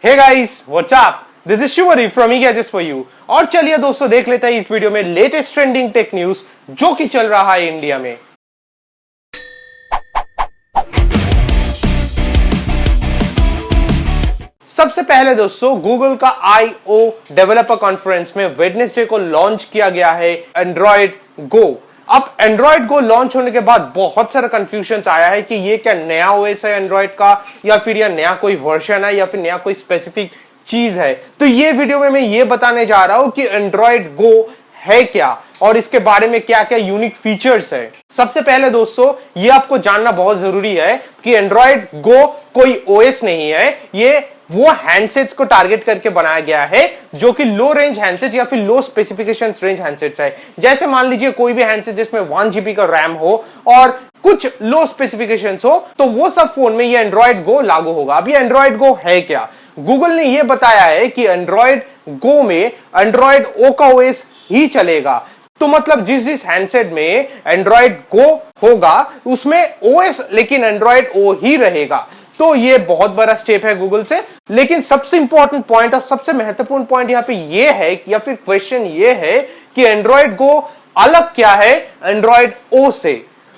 Hey guys, what's up? This is Shivari from eGadgets for you. और चलिए दोस्तों देख लेते हैं इस वीडियो में लेटेस्ट ट्रेंडिंग टेक न्यूज जो कि चल रहा है इंडिया में। सबसे पहले दोस्तों गूगल का I/O डेवलपर कॉन्फ्रेंस में वेडनेसडे को लॉन्च किया गया है एंड्रॉइड गो। अब एंड्रॉइड गो लॉन्च होने के बाद बहुत सारा कंफ्यूजन आया है कि ये क्या नया ओएस है एंड्रॉइड का, या फिर यह नया कोई वर्जन है, या फिर नया कोई स्पेसिफिक चीज है। तो ये वीडियो में मैं ये बताने जा रहा हूं कि एंड्रॉइड गो है क्या और इसके बारे में क्या क्या यूनिक फीचर्स है। सबसे पहले दोस्तों ये आपको जानना बहुत जरूरी है कि एंड्रॉइड गो कोई ओएस नहीं है, ये वो हैंडसेट्स को टारगेट करके बनाया गया है जो कि लो रेंज हैंडसेट या फिर लो स्पेसिफिकेशन रेंज हैंडसेट्स है। जैसे मान लीजिए कोई भी हैंडसेट जिसमें 1 GB का रैम हो और कुछ लो स्पेसिफिकेशंस हो, तो वो सब फोन में ये एंड्रॉइड गो लागू होगा। अभी एंड्रॉइड गो है क्या? गूगल ने ये बताया है कि एंड्रॉइड गो में एंड्रॉइड ओ का ओएस ही चलेगा। तो मतलब जिस हैंडसेट में एंड्रॉइड गो होगा उसमें ओएस लेकिन एंड्रॉइड ओ ही रहेगा। तो ये बहुत बड़ा स्टेप है गूगल से। लेकिन सबसे इंपॉर्टेंट पॉइंट और सबसे महत्वपूर्ण पॉइंट यहां पे ये है या फिर क्वेश्चन ये है कि एंड्रॉइड गो अलग क्या है एंड्रॉइड ओ से।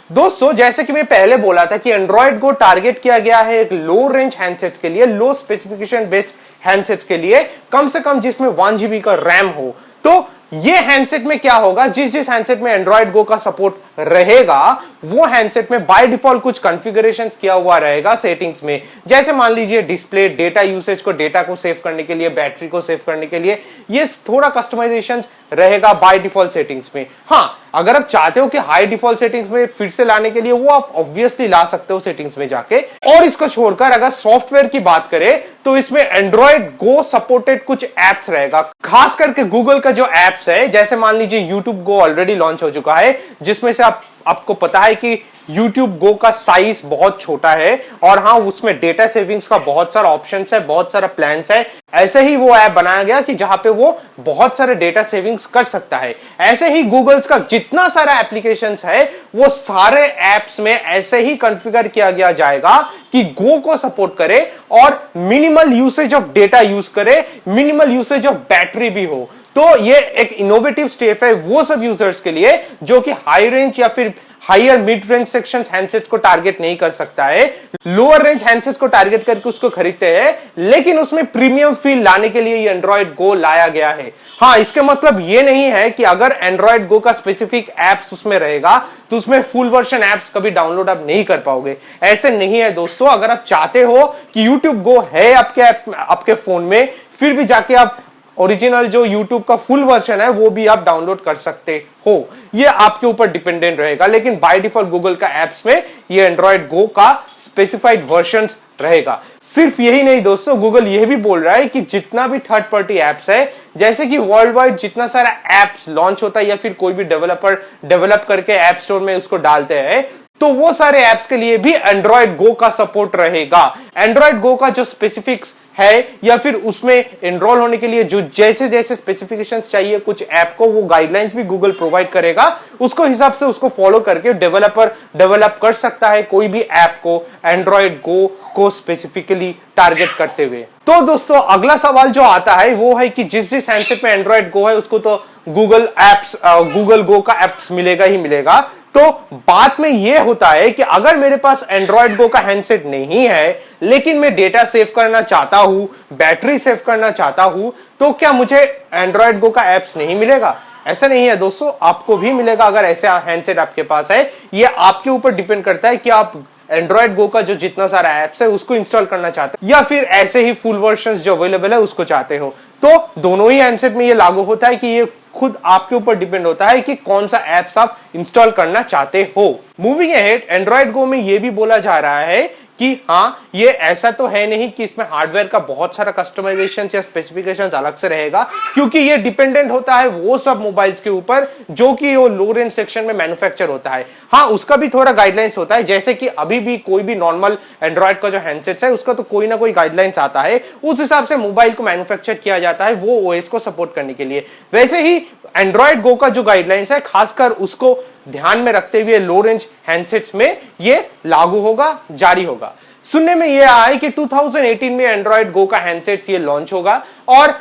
दोस्तों जैसे कि मैं पहले बोला था कि एंड्रॉइड गो टारगेट किया गया है एक लो रेंज हैंडसेट्स के लिए, लो स्पेसिफिकेशन बेस्ड हैंडसेट्स के लिए, कम से कम जिसमें 1 GB का रैम हो। तो ये हैंडसेट में क्या होगा, जिस हैंडसेट में एंड्रॉइड गो का सपोर्ट रहेगा वो हैंडसेट में बाय डिफॉल्ट कुछ कॉन्फ़िगरेशंस किया हुआ रहेगा सेटिंग्स में। जैसे मान लीजिए डिस्प्ले, डेटा यूसेज को, डेटा को सेव करने के लिए, बैटरी को सेव करने के लिए, ये थोड़ा कस्टमाइजेशन रहेगा बाय डिफॉल्ट सेटिंग्स में। हाँ, अगर आप चाहते हो कि हाई डिफॉल्ट सेटिंग्स में फिर से लाने के लिए, वो आप ऑब्वियसली ला सकते हो सेटिंग्स में जाके। और इसको छोड़कर अगर सॉफ्टवेयर की बात करें तो इसमें एंड्रॉइड गो सपोर्टेड कुछ एप्स रहेगा, खास करके गूगल का जो एप्स है। जैसे मान लीजिए यूट्यूब गो ऑलरेडी लॉन्च हो चुका है, जिसमें से आपको पता है कि YouTube Go का साइज बहुत छोटा है और हाँ उसमें डेटा सेविंग्स का बहुत सारा ऑप्शंस है, बहुत सारा प्लान्स है। ऐसे ही वो ऐप बनाया गया कि जहां पे वो बहुत सारे डेटा सेविंग्स कर सकता है। ऐसे ही गूगल्स का जितना सारा एप्लीकेशंस है वो सारे एप्स में ऐसे ही कॉन्फ़िगर किया गया जाएगा कि Go को सपोर्ट करे और minimal usage of data use करे, मिनिमल यूसेज ऑफ बैटरी भी हो। तो ये एक इनोवेटिव स्टेप है वो सब यूजर्स के लिए जो कि हाई रेंज या फिर higher mid range section handsets को टारगेट नहीं कर सकता है, लोअर रेंज हैंडसेट्स को टारगेट करके उसको खरीदते हैं, लेकिन उसमें प्रीमियम फील लाने के लिए ये एंड्रॉइड गो लाया गया है। हाँ, इसके मतलब ये नहीं है कि अगर एंड्रॉइड गो का स्पेसिफिक एप्स उसमें रहेगा तो उसमें फुल वर्जन एप्स कभी डाउनलोड आप नहीं कर पाओगे। ऐसे नहीं है दोस्तों। अगर आप चाहते हो कि यूट्यूब गो है आपके फोन में, फिर भी जाके आप ओरिजिनल जो YouTube का फुल वर्जन है वो भी आप डाउनलोड कर सकते हो। ये आपके ऊपर डिपेंडेंट रहेगा, लेकिन बाय डिफॉल्ट गूगल का एप्स में ये एंड्रॉइड गो का स्पेसिफाइड वर्जन रहेगा। सिर्फ यही नहीं दोस्तों, गूगल ये भी बोल रहा है कि जितना भी थर्ड पार्टी एप्स है, जैसे कि वर्ल्ड वाइड जितना सारा एप्स लॉन्च होता है या फिर कोई भी डेवलपर डेवलप करके ऐप स्टोर में उसको डालते हैं, तो वो सारे एप्स के लिए भी एंड्रॉइड गो का सपोर्ट रहेगा। एंड्रॉइड गो का जो स्पेसिफिक्स है या फिर उसमें एनरोल होने के लिए जो जैसे जैसे स्पेसिफिकेशंस चाहिए कुछ ऐप को, वो गाइडलाइंस भी गूगल प्रोवाइड करेगा। उसको हिसाब से उसको फॉलो करके डेवलपर डेवलप कर सकता है कोई भी ऐप को एंड्रॉइड गो को स्पेसिफिकली टारगेट करते हुए। तो दोस्तों अगला सवाल जो आता है वो है कि जिस हैंडसेट में एंड्रॉइड गो है उसको तो गूगल गो का एप्स मिलेगा ही मिलेगा। तो बात में यह होता है कि अगर मेरे पास एंड्रॉइड गो का हैंडसेट नहीं है लेकिन मैं डेटा सेव करना चाहता हूं, बैटरी सेव करना चाहता हूं, तो क्या मुझे एंड्रॉइड गो का एप्स नहीं मिलेगा? ऐसा नहीं है दोस्तों, आपको भी मिलेगा अगर ऐसे हैंडसेट आपके पास है। ये आपके ऊपर डिपेंड करता है कि आप एंड्रॉइड गो का जो जितना सारा एप्स है उसको इंस्टॉल करना चाहते हो या फिर ऐसे ही फुल वर्जन जो अवेलेबल है उसको चाहते हो। तो दोनों ही हैंडसेट में ये लागू होता है कि ये खुद आपके ऊपर डिपेंड होता है कि कौन सा एप्स आप इंस्टॉल करना चाहते हो। मूविंग अहेड, एंड्रॉइड गो में ये भी बोला जा रहा है कि हाँ, ये ऐसा तो है नहीं कि इसमें हार्डवेयर का बहुत सारा कस्टमाइजेशन या स्पेसिफिकेशंस अलग से रहेगा, क्योंकि ये डिपेंडेंट होता है वो सब मोबाइल्स के ऊपर जो कि वो लो रेंज सेक्शन में मैन्युफैक्चर होता है। हाँ, उसका भी थोड़ा गाइडलाइंस होता है, जैसे कि अभी भी कोई भी नॉर्मल एंड्रॉइड का जो हैंडसेट है उसका तो कोई ना कोई गाइडलाइंस आता है, उस हिसाब से मोबाइल को मैन्युफैक्चर किया जाता है वो ओएस को सपोर्ट करने के लिए। वैसे ही एंड्रॉइड गो का जो गाइडलाइंस है खासकर उसको ध्यान में रखते हुए लो रेंज हैंडसेट्स में ये लागू होगा, जारी होगा। सुनने में यह आया है कि 2018 में एंड्रॉइड गो का हैंडसेट्स ये लॉन्च होगा। और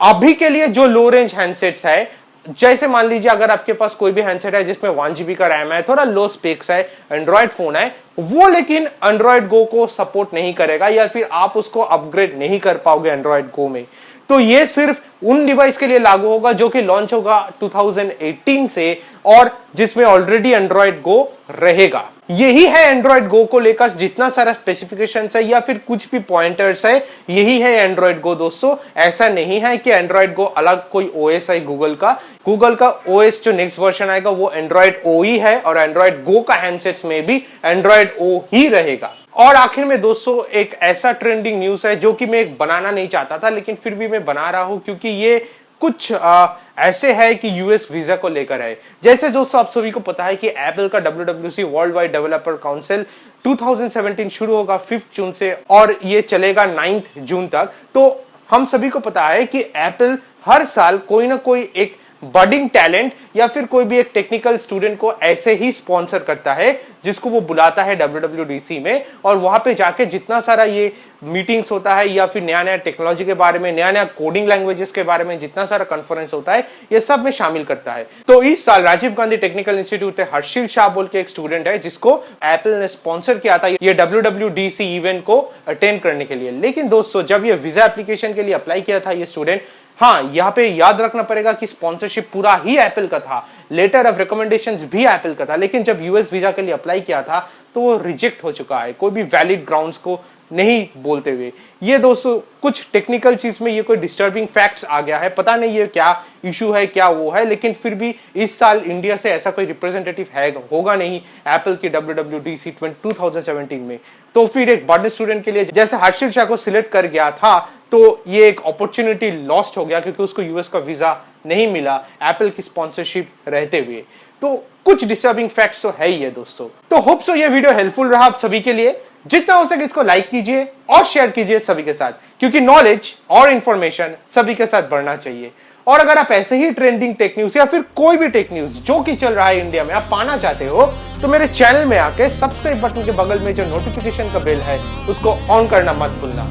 अभी के लिए जो लो रेंज हैंडसेट्स है, जैसे मान लीजिए अगर आपके पास कोई भी हैंडसेट है जिसमें 1 GB का रैम है, थोड़ा लो स्पेक्स है, एंड्रॉइड फोन है, वो लेकिन एंड्रॉइड गो को सपोर्ट नहीं करेगा या फिर आप उसको अपग्रेड नहीं कर पाओगे एंड्रॉइड गो में। तो ये सिर्फ उन डिवाइस के लिए लागू होगा जो कि लॉन्च होगा 2018 से और जिसमें ऑलरेडी एंड्रॉइड गो रहेगा। यही है एंड्रॉइड गो को लेकर जितना सारा स्पेसिफिकेशंस है या फिर कुछ भी पॉइंटर्स है, यही है एंड्रॉइड गो दोस्तों। ऐसा नहीं है कि एंड्रॉइड गो अलग कोई ओएस है गूगल का ओएस जो नेक्स्ट वर्जन आएगा वो एंड्रॉइड ओ ही है और एंड्रॉइड गो का हैंडसेट्स में भी एंड्रॉइड ओ ही रहेगा। और आखिर में दोस्तों एक ऐसा ट्रेंडिंग न्यूज है जो कि मैं बनाना नहीं चाहता था लेकिन फिर भी मैं बना रहा हूं क्योंकि ये कुछ ऐसे है कि यूएस वीजा को लेकर है। जैसे दोस्तों आप सभी को पता है कि एप्पल का WWDC world wide developer council 2017 शुरू होगा 5 जून से और ये चलेगा 9 जून तक। तो हम सभी को पता है कि एप्पल हर साल कोई ना कोई एक बडिंग टैलेंट या फिर कोई भी एक टेक्निकल स्टूडेंट को ऐसे ही स्पॉन्सर करता है जिसको वो बुलाता है WWDC में और वहां पे जाके जितना सारा ये मीटिंग्स होता है या फिर नया नया टेक्नोलॉजी के बारे में, नया नया कोडिंग लैंग्वेजेस के बारे में जितना सारा कॉन्फ्रेंस होता है ये सब में शामिल करता है। तो इस साल राजीव गांधी टेक्निकल इंस्टीट्यूट है हर्षिल शाह बोल के एक स्टूडेंट है जिसको एप्पल ने स्पॉन्सर किया था ये WWDC इवेंट को अटेंड करने के लिए। लेकिन दोस्तों जब ये वीजा एप्लीकेशन के लिए अप्लाई किया था ये स्टूडेंट, हाँ यहाँ पे याद रखना पड़ेगा कि स्पॉन्सरशिप पूरा ही एप्पल का था, लेटर ऑफ रिकमेंडेशंस भी एप्पल का था, लेकिन जब यूएस वीजा के लिए अप्लाई किया था तो वो रिजेक्ट हो चुका है कोई भी वैलिड ग्राउंड्स को नहीं बोलते हुए। ये दोस्तों कुछ टेक्निकल चीज में ये कोई डिस्टर्बिंग फैक्ट्स आ गया है, पता नहीं ये क्या इशू है क्या वो है, लेकिन फिर भी इस साल इंडिया से ऐसा कोई रिप्रेजेंटेटिव है होगा नहीं एप्पल की WWDC 2017 में। तो फिर एक बड़े स्टूडेंट के लिए जैसे हर्षिल शाह को सिलेक्ट कर गया था तो ये एक अपॉर्चुनिटी लॉस्ट हो गया क्योंकि उसको यूएस का वीजा नहीं मिला एप्पल की स्पॉन्सरशिप रहते हुए। तो कुछ डिस्टर्बिंग फैक्ट्स तो है ही है दोस्तों। तो होप सो ये वीडियो हेल्पफुल रहा आप सभी के लिए। जितना हो सके इसको लाइक कीजिए और शेयर कीजिए सभी के साथ क्योंकि नॉलेज और इंफॉर्मेशन सभी के साथ बढ़ना चाहिए। और अगर आप ऐसे ही ट्रेंडिंग टेक न्यूज या फिर कोई भी टेक न्यूज जो कि चल रहा है इंडिया में आप पाना चाहते हो तो मेरे चैनल में आके सब्सक्राइब बटन के बगल में जो नोटिफिकेशन का बेल है उसको ऑन करना मत भूलना।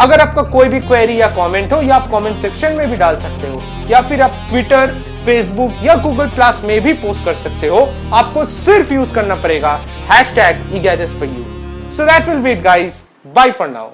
अगर आपका कोई भी क्वेरी या कमेंट हो या आप कमेंट सेक्शन में भी डाल सकते हो या फिर आप ट्विटर, फेसबुक या गूगल प्लस में भी पोस्ट कर सकते हो। आपको सिर्फ यूज करना पड़ेगा #eGadgetsForYou। So that will be it guys. Bye for now.